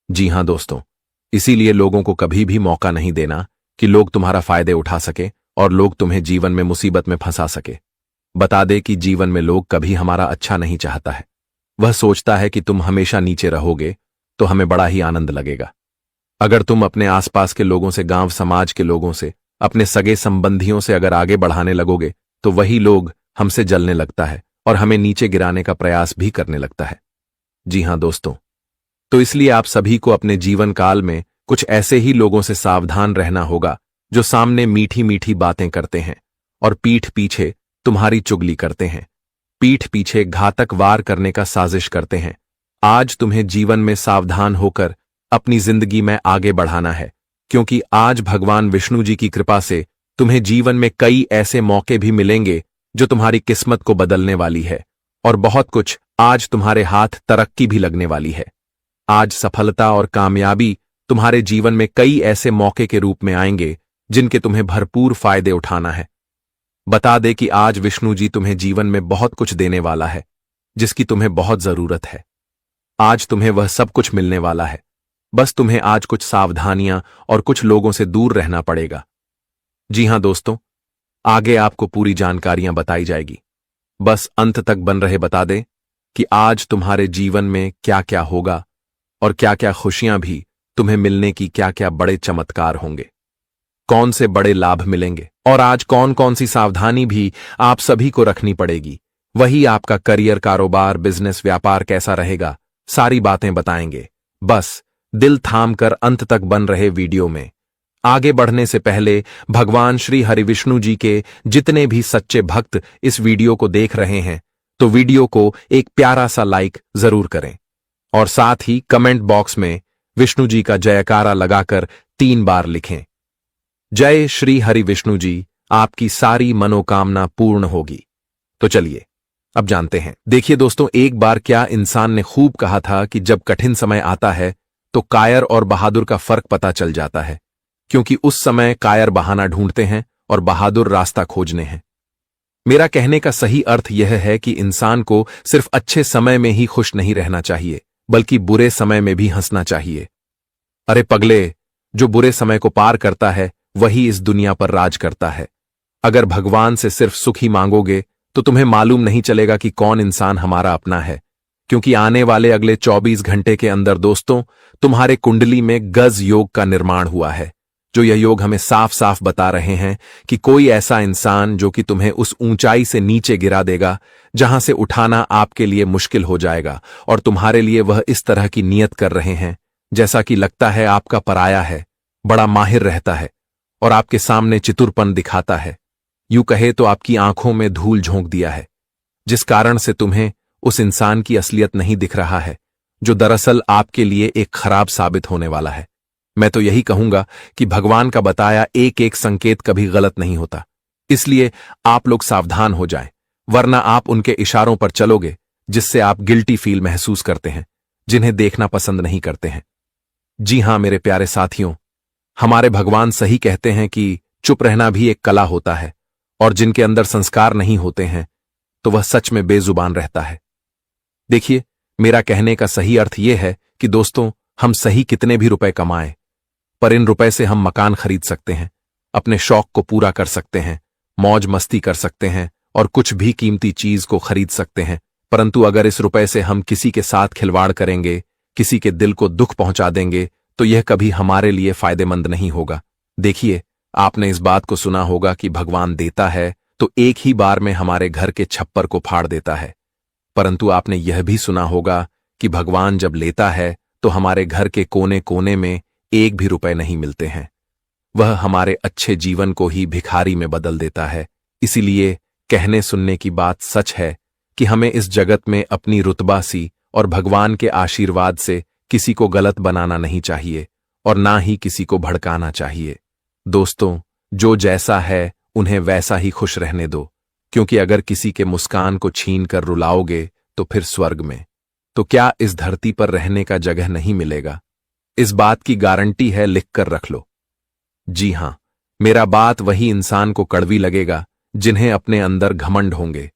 Speaker 1: जी हां दोस्तों, इसीलिए लोगों को कभी भी मौका नहीं देना कि लोग तुम्हारा फायदे उठा सके और लोग तुम्हें जीवन में मुसीबत में फंसा सके। बता दे कि जीवन में लोग कभी हमारा अच्छा नहीं चाहता है। वह सोचता है कि तुम हमेशा नीचे रहोगे तो हमें बड़ा ही आनंद लगेगा। अगर तुम अपने आसपास के लोगों से, गांव समाज के लोगों से, अपने सगे संबंधियों से अगर आगे बढ़ाने लगोगे तो वही लोग हमसे जलने लगता है और हमें नीचे गिराने का प्रयास भी करने लगता है। जी हां दोस्तों, तो इसलिए आप सभी को अपने जीवन काल में कुछ ऐसे ही लोगों से सावधान रहना होगा जो सामने मीठी मीठी बातें करते हैं और पीठ पीछे तुम्हारी चुगली करते हैं, पीठ पीछे घातक वार करने का साजिश करते हैं। आज तुम्हें जीवन में सावधान होकर अपनी जिंदगी में आगे बढ़ाना है, क्योंकि आज भगवान विष्णु जी की कृपा से तुम्हें जीवन में कई ऐसे मौके भी मिलेंगे जो तुम्हारी किस्मत को बदलने वाली है और बहुत कुछ आज तुम्हारे हाथ तरक्की भी लगने वाली है। आज सफलता और कामयाबी तुम्हारे जीवन में कई ऐसे मौके के रूप में आएंगे जिनके तुम्हें भरपूर फायदे उठाना है। बता दे कि आज विष्णु जी तुम्हें जीवन में बहुत कुछ देने वाला है जिसकी तुम्हें बहुत जरूरत है। आज तुम्हें वह सब कुछ मिलने वाला है, बस तुम्हें आज कुछ सावधानियां और कुछ लोगों से दूर रहना पड़ेगा। जी हां दोस्तों, आगे आपको पूरी जानकारियां बताई जाएगी, बस अंत तक बन रहे। बता दें कि आज तुम्हारे जीवन में क्या क्या होगा और क्या क्या खुशियां भी तुम्हें मिलने की, क्या क्या बड़े चमत्कार होंगे, कौन से बड़े लाभ मिलेंगे और आज कौन कौन सी सावधानी भी आप सभी को रखनी पड़ेगी। वही आपका करियर, कारोबार, बिजनेस, व्यापार कैसा रहेगा, सारी बातें बताएंगे। बस दिल थाम कर अंत तक बन रहे वीडियो में। आगे बढ़ने से पहले भगवान श्री हरि विष्णु जी के जितने भी सच्चे भक्त इस वीडियो को देख रहे हैं तो वीडियो को एक प्यारा सा लाइक जरूर करें और साथ ही कमेंट बॉक्स में विष्णु जी का जयकारा लगाकर 3 बार लिखें। जय श्री हरि विष्णु जी, आपकी सारी मनोकामना पूर्ण होगी। तो चलिए अब जानते हैं। देखिए दोस्तों, एक बार क्या इंसान ने खूब कहा था कि जब कठिन समय आता है तो कायर और बहादुर का फर्क पता चल जाता है, क्योंकि उस समय कायर बहाना ढूंढते हैं और बहादुर रास्ता खोजने हैं। मेरा कहने का सही अर्थ यह है कि इंसान को सिर्फ अच्छे समय में ही खुश नहीं रहना चाहिए, बल्कि बुरे समय में भी हंसना चाहिए। अरे पगले, जो बुरे समय को पार करता है वही इस दुनिया पर राज करता है। अगर भगवान से सिर्फ सुख ही मांगोगे तो तुम्हें मालूम नहीं चलेगा कि कौन इंसान हमारा अपना है, क्योंकि आने वाले अगले 24 घंटे के अंदर दोस्तों तुम्हारे कुंडली में गज योग का निर्माण हुआ है। जो यह योग हमें साफ साफ बता रहे हैं कि कोई ऐसा इंसान जो कि तुम्हें उस ऊंचाई से नीचे गिरा देगा जहां से उठाना आपके लिए मुश्किल हो जाएगा, और तुम्हारे लिए वह इस तरह की नियत कर रहे हैं जैसा कि लगता है आपका पराया है, बड़ा माहिर रहता है और आपके सामने चतुरपन दिखाता है। यूं कहे तो आपकी आंखों में धूल झोंक दिया है, जिस कारण से तुम्हें उस इंसान की असलियत नहीं दिख रहा है जो दरअसल आपके लिए एक खराब साबित होने वाला है। मैं तो यही कहूंगा कि भगवान का बताया एक एक संकेत कभी गलत नहीं होता, इसलिए आप लोग सावधान हो जाएं, वरना आप उनके इशारों पर चलोगे जिससे आप गिल्टी फील महसूस करते हैं, जिन्हें देखना पसंद नहीं करते हैं। जी हां मेरे प्यारे साथियों, हमारे भगवान सही कहते हैं कि चुप रहना भी एक कला होता है, और जिनके अंदर संस्कार नहीं होते हैं तो वह सच में बेजुबान रहता है। देखिए, मेरा कहने का सही अर्थ यह है कि दोस्तों, हम सही कितने भी रुपए कमाएं, पर इन रुपए से हम मकान खरीद सकते हैं, अपने शौक को पूरा कर सकते हैं, मौज मस्ती कर सकते हैं और कुछ भी कीमती चीज को खरीद सकते हैं। परंतु अगर इस रुपए से हम किसी के साथ खिलवाड़ करेंगे, किसी के दिल को दुख पहुंचा देंगे, तो यह कभी हमारे लिए फायदेमंद नहीं होगा। देखिए, आपने इस बात को सुना होगा कि भगवान देता है तो एक ही बार में हमारे घर के छप्पर को फाड़ देता है, परंतु आपने यह भी सुना होगा कि भगवान जब लेता है तो हमारे घर के कोने कोने में एक भी रुपए नहीं मिलते हैं। वह हमारे अच्छे जीवन को ही भिखारी में बदल देता है। इसीलिए कहने सुनने की बात सच है कि हमें इस जगत में अपनी रुतबा सी और भगवान के आशीर्वाद से किसी को गलत बनाना नहीं चाहिए और ना ही किसी को भड़काना चाहिए। दोस्तों, जो जैसा है उन्हें वैसा ही खुश रहने दो, क्योंकि अगर किसी के मुस्कान को छीन कर रुलाओगे तो फिर स्वर्ग में, तो क्या इस धरती पर रहने का जगह नहीं मिलेगा? इस बात की गारंटी है, लिख कर रख लो। जी हां, मेरा बात वही इंसान को कड़वी लगेगा जिन्हें अपने अंदर घमंड होंगे,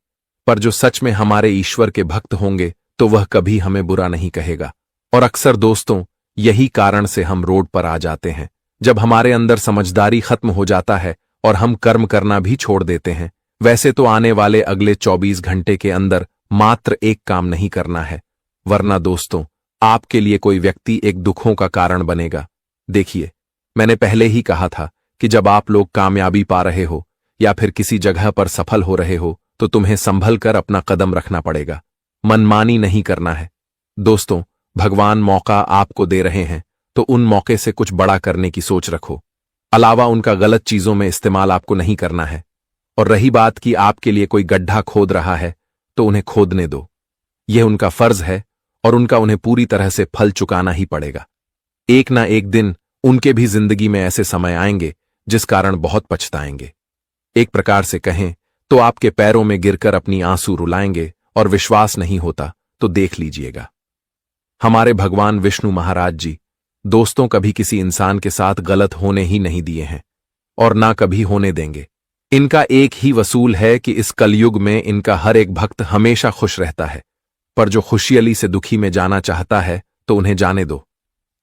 Speaker 1: पर जो सच में हमारे ईश्वर के भक्त होंगे तो वह कभी हमें बुरा नहीं कहेगा। और अक्सर दोस्तों, यही कारण से हम रोड पर आ जाते हैं, जब हमारे अंदर समझदारी खत्म हो जाता है और हम कर्म करना भी छोड़ देते हैं। वैसे तो आने वाले अगले 24 घंटे के अंदर मात्र एक काम नहीं करना है, वरना दोस्तों आपके लिए कोई व्यक्ति एक दुखों का कारण बनेगा। देखिए, मैंने पहले ही कहा था कि जब आप लोग कामयाबी पा रहे हो या फिर किसी जगह पर सफल हो रहे हो तो तुम्हें संभल कर अपना कदम रखना पड़ेगा, मनमानी नहीं करना है। दोस्तों, भगवान मौका आपको दे रहे हैं तो उन मौके से कुछ बड़ा करने की सोच रखो, अलावा उनका गलत चीजों में इस्तेमाल आपको नहीं करना है। और रही बात कि आपके लिए कोई गड्ढा खोद रहा है तो उन्हें खोदने दो, यह उनका फर्ज है और उनका उन्हें पूरी तरह से फल चुकाना ही पड़ेगा। एक ना एक दिन उनके भी जिंदगी में ऐसे समय आएंगे जिस कारण बहुत पछताएंगे। एक प्रकार से कहें तो आपके पैरों में गिरकर अपनी आंसू रुलाएंगे, और विश्वास नहीं होता तो देख लीजिएगा। हमारे भगवान विष्णु महाराज जी दोस्तों कभी किसी इंसान के साथ गलत होने ही नहीं दिए हैं और ना कभी होने देंगे। इनका एक ही वसूल है कि इस कलयुग में इनका हर एक भक्त हमेशा खुश रहता है, पर जो खुशहाली से दुखी में जाना चाहता है तो उन्हें जाने दो।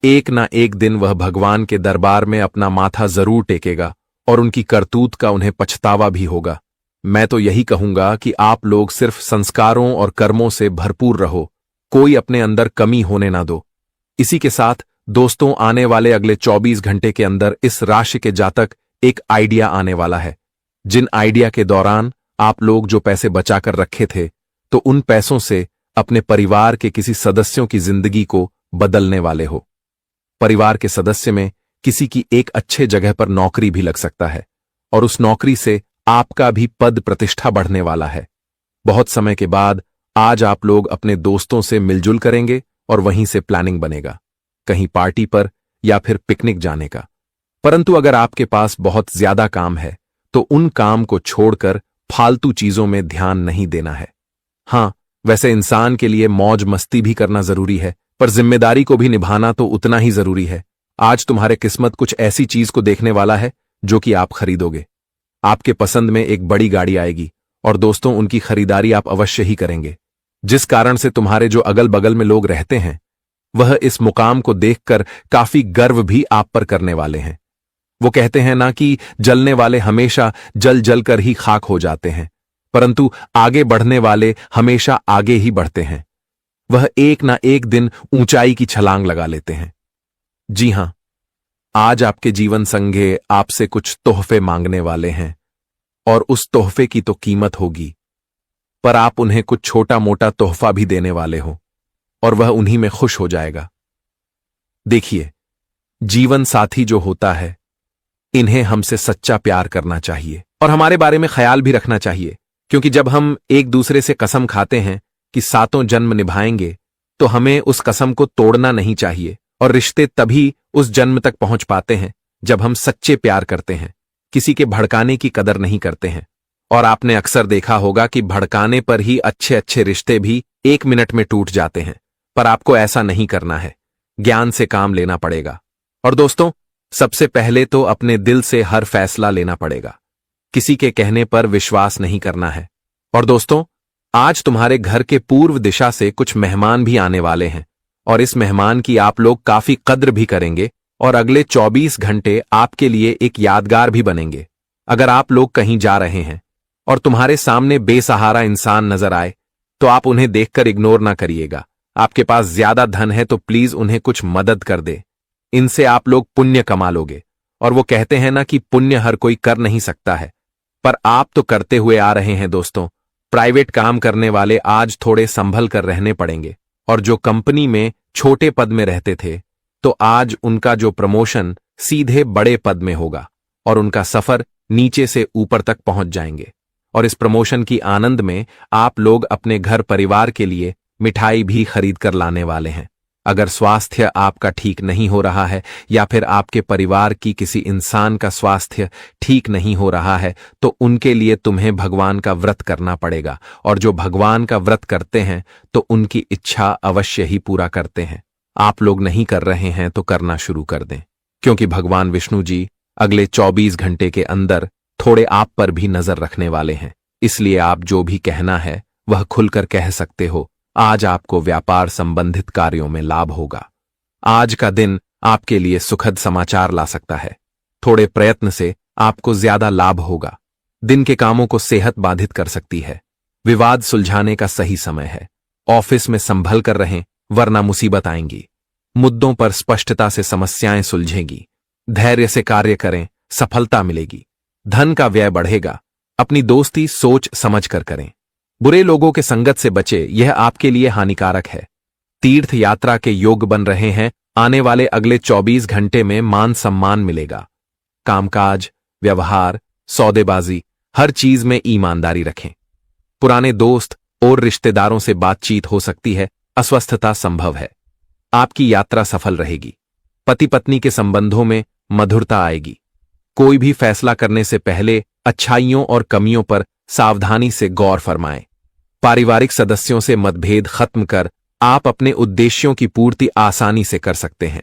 Speaker 1: एक ना एक दिन वह भगवान के दरबार में अपना माथा जरूर टेकेगा और उनकी करतूत का उन्हें पछतावा भी होगा। मैं तो यही कहूंगा कि आप लोग सिर्फ संस्कारों और कर्मों से भरपूर रहो, कोई अपने अंदर कमी होने ना दो। इसी के साथ दोस्तों, आने वाले अगले 24 घंटे के अंदर इस राशि के जातक एक आइडिया आने वाला है, जिन आइडिया के दौरान आप लोग जो पैसे बचाकर रखे थे तो उन पैसों से अपने परिवार के किसी सदस्यों की जिंदगी को बदलने वाले हो। परिवार के सदस्य में किसी की एक अच्छे जगह पर नौकरी भी लग सकता है और उस नौकरी से आपका भी पद प्रतिष्ठा बढ़ने वाला है। बहुत समय के बाद आज आप लोग अपने दोस्तों से मिलजुल करेंगे और वहीं से प्लानिंग बनेगा, कहीं पार्टी पर या फिर पिकनिक जाने का। परंतु अगर आपके पास बहुत ज्यादा काम है तो उन काम को छोड़कर फालतू चीजों में ध्यान नहीं देना है। हां, वैसे इंसान के लिए मौज मस्ती भी करना जरूरी है, पर जिम्मेदारी को भी निभाना तो उतना ही जरूरी है। आज तुम्हारे किस्मत कुछ ऐसी चीज को देखने वाला है जो कि आप खरीदोगे। आपके पसंद में एक बड़ी गाड़ी आएगी और दोस्तों उनकी खरीदारी आप अवश्य ही करेंगे, जिस कारण से तुम्हारे जो अगल बगल में लोग रहते हैं वह इस मुकाम को देखकर काफी गर्व भी आप पर करने वाले हैं। वो कहते हैं ना कि जलने वाले हमेशा जल जल कर ही खाक हो जाते हैं, परंतु आगे बढ़ने वाले हमेशा आगे ही बढ़ते हैं। वह एक ना एक दिन ऊंचाई की छलांग लगा लेते हैं। जी हां, आज आपके जीवन संगे आपसे कुछ तोहफे मांगने वाले हैं और उस तोहफे की तो कीमत होगी, पर आप उन्हें कुछ छोटा मोटा तोहफा भी देने वाले हो और वह उन्हीं में खुश हो जाएगा। देखिए, जीवन साथी जो होता है, इन्हें हमसे सच्चा प्यार करना चाहिए और हमारे बारे में ख्याल भी रखना चाहिए, क्योंकि जब हम एक दूसरे से कसम खाते हैं कि सातों जन्म निभाएंगे, तो हमें उस कसम को तोड़ना नहीं चाहिए। और रिश्ते तभी उस जन्म तक पहुंच पाते हैं जब हम सच्चे प्यार करते हैं, किसी के भड़काने की कदर नहीं करते हैं। और आपने अक्सर देखा होगा कि भड़काने पर ही अच्छे अच्छे रिश्ते भी 1 मिनट में टूट जाते हैं, पर आपको ऐसा नहीं करना है। ज्ञान से काम लेना पड़ेगा। और दोस्तों, सबसे पहले तो अपने दिल से हर फैसला लेना पड़ेगा, किसी के कहने पर विश्वास नहीं करना है। और दोस्तों, आज तुम्हारे घर के पूर्व दिशा से कुछ मेहमान भी आने वाले हैं और इस मेहमान की आप लोग काफी कद्र भी करेंगे और अगले 24 घंटे आपके लिए एक यादगार भी बनेंगे। अगर आप लोग कहीं जा रहे हैं और तुम्हारे सामने बेसहारा इंसान नजर आए, तो आप उन्हें देखकर इग्नोर ना करिएगा। आपके पास ज्यादा धन है तो प्लीज उन्हें कुछ मदद कर दे, इनसे आप लोग पुण्य कमा लोगे। और वो कहते हैं ना कि पुण्य हर कोई कर नहीं सकता है, पर आप तो करते हुए आ रहे हैं दोस्तों। प्राइवेट काम करने वाले आज थोड़े संभल कर रहने पड़ेंगे, और जो कंपनी में छोटे पद में रहते थे, तो आज उनका जो प्रमोशन सीधे बड़े पद में होगा और उनका सफर नीचे से ऊपर तक पहुंच जाएंगे। और इस प्रमोशन की आनंद में आप लोग अपने घर परिवार के लिए मिठाई भी खरीद कर लाने वाले हैं। अगर स्वास्थ्य आपका ठीक नहीं हो रहा है या फिर आपके परिवार की किसी इंसान का स्वास्थ्य ठीक नहीं हो रहा है, तो उनके लिए तुम्हें भगवान का व्रत करना पड़ेगा। और जो भगवान का व्रत करते हैं तो उनकी इच्छा अवश्य ही पूरा करते हैं। आप लोग नहीं कर रहे हैं तो करना शुरू कर दें, क्योंकि भगवान विष्णु जी अगले 24 घंटे के अंदर थोड़े आप पर भी नजर रखने वाले हैं। इसलिए आप जो भी कहना है वह खुलकर कह सकते हो। आज आपको व्यापार संबंधित कार्यों में लाभ होगा। आज का दिन आपके लिए सुखद समाचार ला सकता है। थोड़े प्रयत्न से आपको ज्यादा लाभ होगा। दिन के कामों को सेहत बाधित कर सकती है। विवाद सुलझाने का सही समय है। ऑफिस में संभल कर रहें, वरना मुसीबत आएंगी। मुद्दों पर स्पष्टता से समस्याएं सुलझेंगी। धैर्य से कार्य करें, सफलता मिलेगी। धन का व्यय बढ़ेगा। अपनी दोस्ती सोच समझ कर करें। बुरे लोगों के संगत से बचे, यह आपके लिए हानिकारक है। तीर्थ यात्रा के योग बन रहे हैं। आने वाले अगले 24 घंटे में मान सम्मान मिलेगा। कामकाज, व्यवहार, सौदेबाजी, हर चीज में ईमानदारी रखें। पुराने दोस्त और रिश्तेदारों से बातचीत हो सकती है। अस्वस्थता संभव है। आपकी यात्रा सफल रहेगी। पति पत्नी के संबंधों में मधुरता आएगी। कोई भी फैसला करने से पहले अच्छाइयों और कमियों पर सावधानी से गौर फरमाएं। पारिवारिक सदस्यों से मतभेद खत्म कर आप अपने उद्देश्यों की पूर्ति आसानी से कर सकते हैं।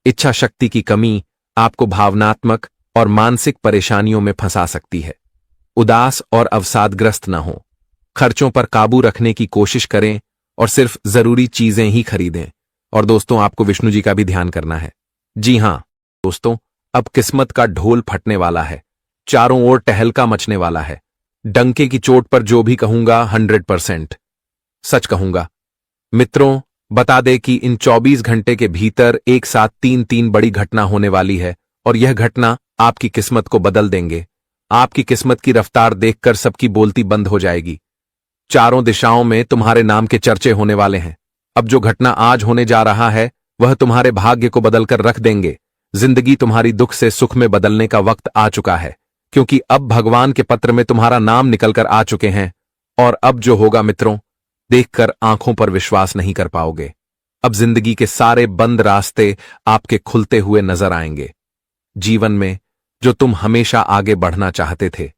Speaker 1: इच्छा शक्ति की कमी आपको भावनात्मक और मानसिक परेशानियों में फंसा सकती है। उदास और अवसादग्रस्त न हो। खर्चों पर काबू रखने की कोशिश करें और सिर्फ जरूरी चीजें ही खरीदें। और दोस्तों, आपको विष्णु जी का भी ध्यान करना है। जी हां दोस्तों, अब किस्मत का ढोल फटने वाला है। चारों ओर टहलका मचने वाला है। डंके की चोट पर जो भी कहूंगा 100% सच कहूंगा। मित्रों, बता दे कि इन 24 घंटे के भीतर एक साथ 3 बड़ी घटना होने वाली है और यह घटना आपकी किस्मत को बदल देंगे। आपकी किस्मत की रफ्तार देखकर सबकी बोलती बंद हो जाएगी। चारों दिशाओं में तुम्हारे नाम के चर्चे होने वाले हैं। अब जो घटना आज होने जा रहा है वह तुम्हारे भाग्य को बदलकर रख देंगे। जिंदगी तुम्हारी दुख से सुख में बदलने का वक्त आ चुका है, क्योंकि अब भगवान के पत्र में तुम्हारा नाम निकलकर आ चुके हैं। और अब जो होगा मित्रों, देखकर आंखों पर विश्वास नहीं कर पाओगे। अब जिंदगी के सारे बंद रास्ते आपके खुलते हुए नजर आएंगे। जीवन में जो तुम हमेशा आगे बढ़ना चाहते थे,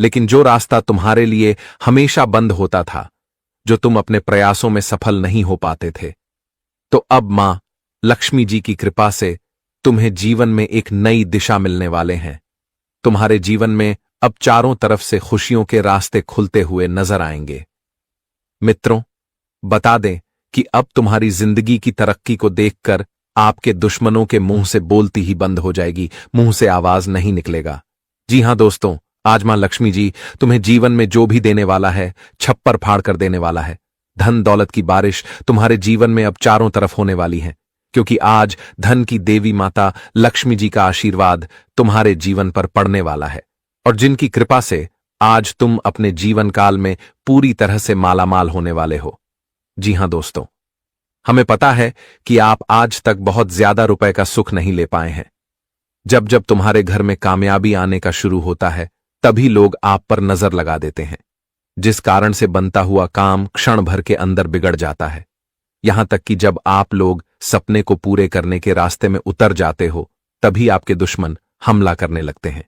Speaker 1: लेकिन जो रास्ता तुम्हारे लिए हमेशा बंद होता था, जो तुम अपने प्रयासों में सफल नहीं हो पाते थे, तो अब मां लक्ष्मी जी की कृपा से तुम्हें जीवन में एक नई दिशा मिलने वाले हैं। तुम्हारे जीवन में अब चारों तरफ से खुशियों के रास्ते खुलते हुए नजर आएंगे। मित्रों, बता दें कि अब तुम्हारी जिंदगी की तरक्की को देखकर आपके दुश्मनों के मुंह से बोलती ही बंद हो जाएगी, मुंह से आवाज नहीं निकलेगा। जी हां दोस्तों, आज मां लक्ष्मी जी तुम्हें जीवन में जो भी देने वाला है, छप्पर फाड़ कर देने वाला है। धन दौलत की बारिश तुम्हारे जीवन में अब चारों तरफ होने वाली है। क्योंकि आज धन की देवी माता लक्ष्मी जी का आशीर्वाद तुम्हारे जीवन पर पड़ने वाला है और जिनकी कृपा से आज तुम अपने जीवन काल में पूरी तरह से मालामाल होने वाले हो। जी हां दोस्तों, हमें पता है कि आप आज तक बहुत ज्यादा रुपए का सुख नहीं ले पाए हैं। जब जब तुम्हारे घर में कामयाबी आने का शुरू होता है तभी लोग आप पर नजर लगा देते हैं, जिस कारण से बनता हुआ काम क्षण भर के अंदर बिगड़ जाता है। यहां तक कि जब आप लोग सपने को पूरे करने के रास्ते में उतर जाते हो तभी आपके दुश्मन हमला करने लगते हैं।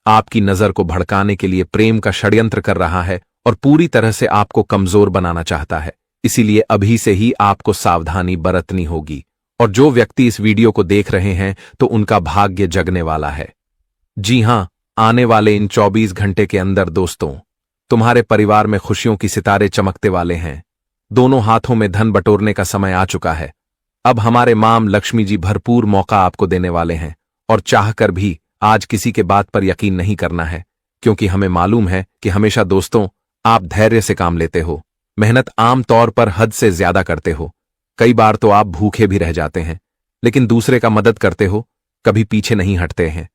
Speaker 1: आपकी नजर को भड़काने के लिए प्रेम का षड्यंत्र कर रहा है और पूरी तरह से आपको कमजोर बनाना चाहता है। इसीलिए अभी से ही आपको सावधानी बरतनी होगी और जो व्यक्ति इस वीडियो को देख रहे हैं तो उनका भाग्य जगने वाला है। जी हां, आने वाले इन 24 घंटे के अंदर दोस्तों तुम्हारे परिवार में खुशियों की सितारे चमकते वाले हैं। दोनों हाथों में धन बटोरने का समय आ चुका है। अब हमारे मां लक्ष्मी जी भरपूर मौका आपको देने वाले हैं और चाहकर भी आज किसी के बात पर यकीन नहीं करना है, क्योंकि हमें मालूम है कि हमेशा दोस्तों आप धैर्य से काम लेते हो, मेहनत आम तौर पर हद से ज्यादा करते हो। कई बार तो आप भूखे भी रह जाते हैं, लेकिन दूसरे का मदद करते हो, कभी पीछे नहीं हटते हैं।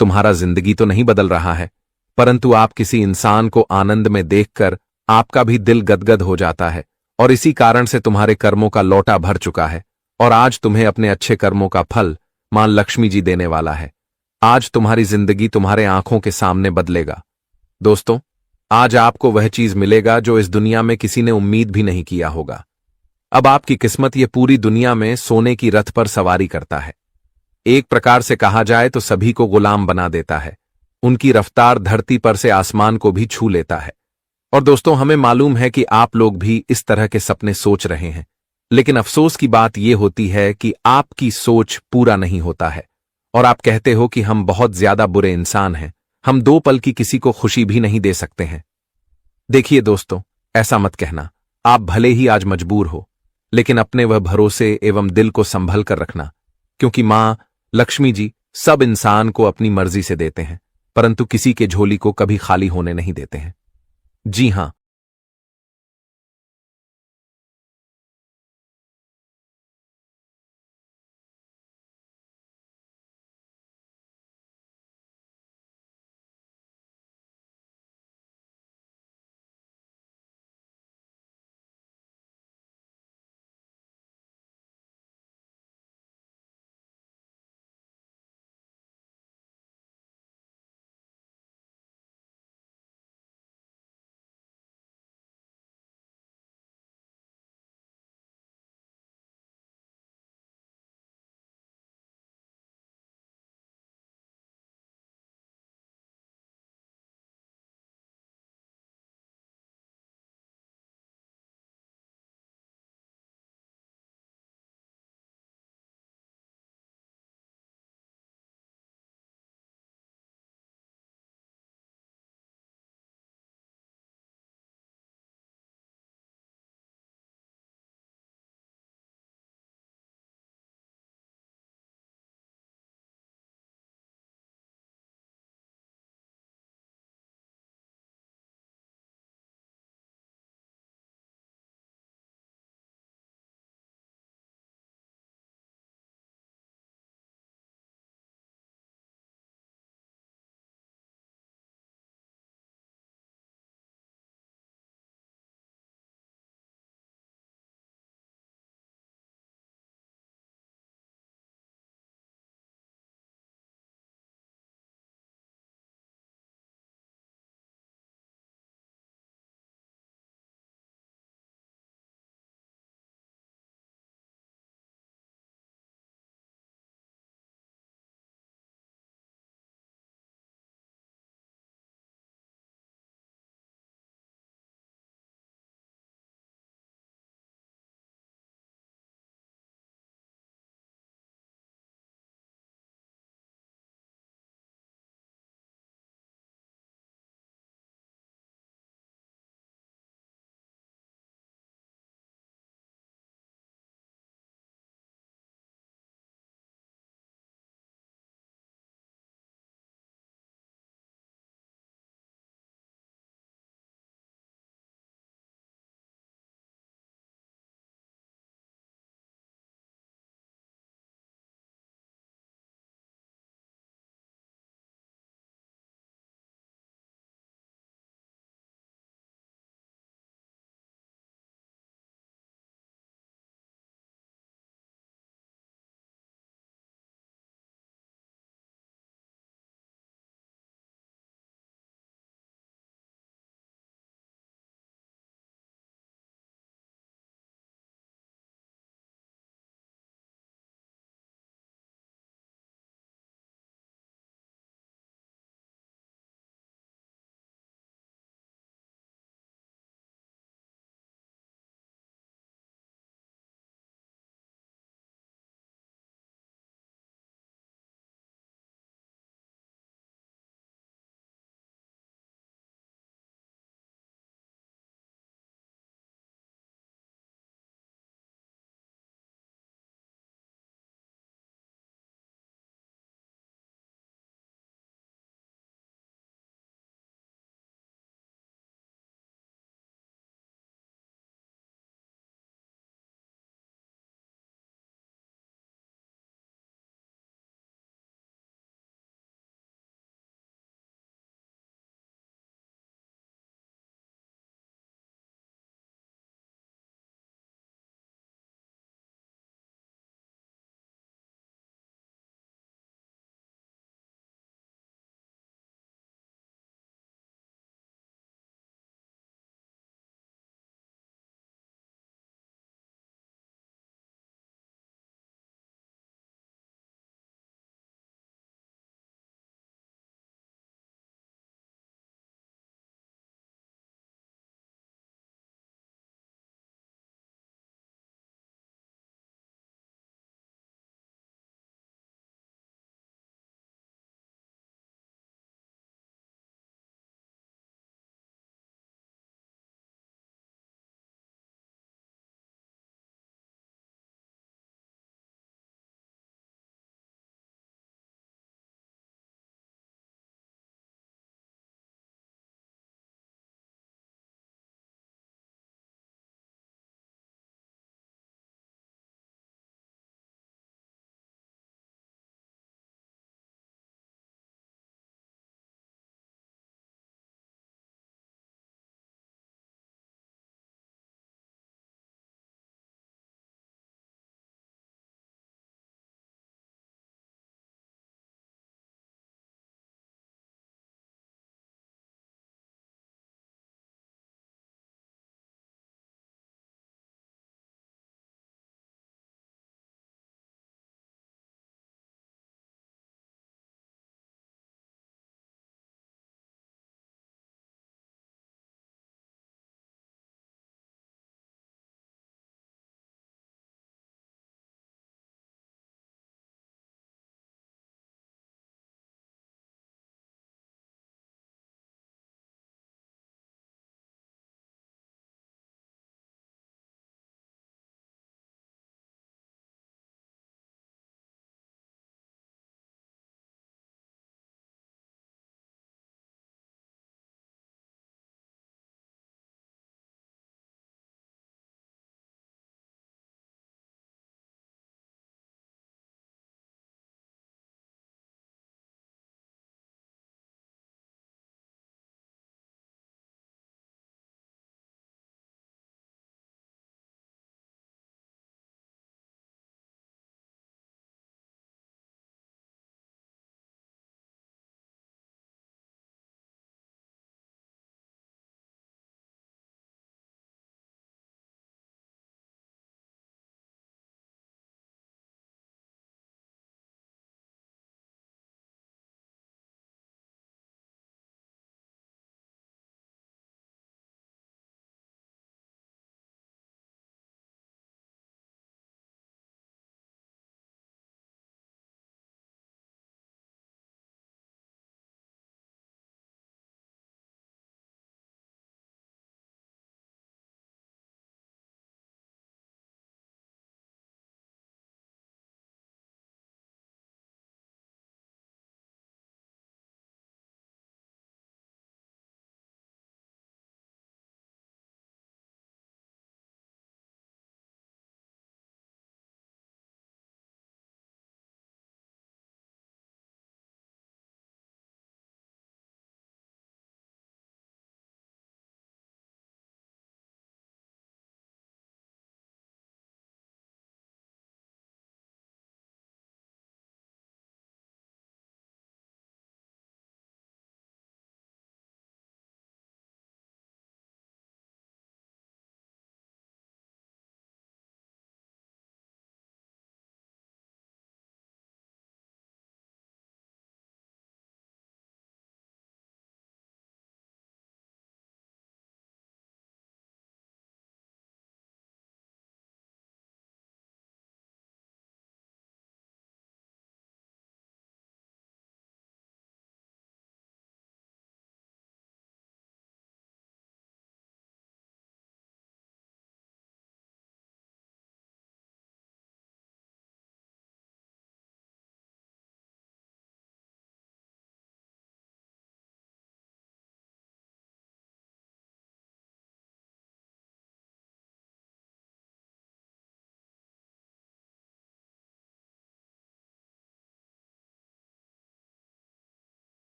Speaker 1: तुम्हारा जिंदगी तो नहीं बदल रहा है, परंतु आप किसी इंसान को आनंद में देखकर आपका भी दिल गदगद हो जाता है और इसी कारण से तुम्हारे कर्मों का लौटा भर चुका है और आज तुम्हें अपने अच्छे कर्मों का फल मां लक्ष्मी जी देने वाला है। आज तुम्हारी जिंदगी तुम्हारे आंखों के सामने बदलेगा। दोस्तों, आज आपको वह चीज मिलेगा जो इस दुनिया में किसी ने उम्मीद भी नहीं किया होगा। अब आपकी किस्मत ये पूरी दुनिया में सोने की रथ पर सवारी करता है। एक प्रकार से कहा जाए तो सभी को गुलाम बना देता है। उनकी रफ्तार धरती पर से आसमान को भी छू लेता है। और दोस्तों, हमें मालूम है कि आप लोग भी इस तरह के सपने सोच रहे हैं, लेकिन अफसोस की बात यह होती है कि आपकी सोच पूरा नहीं होता है और आप कहते हो कि हम बहुत ज्यादा बुरे इंसान हैं, हम 2 पल की किसी को खुशी भी नहीं दे सकते हैं। देखिए दोस्तों, ऐसा मत कहना। आप भले ही आज मजबूर हो, लेकिन अपने वह भरोसे एवं दिल को संभल कर रखना, क्योंकि मां लक्ष्मी जी सब इंसान को अपनी मर्जी से देते हैं, परंतु किसी के झोली को कभी खाली होने नहीं देते हैं। जी हां,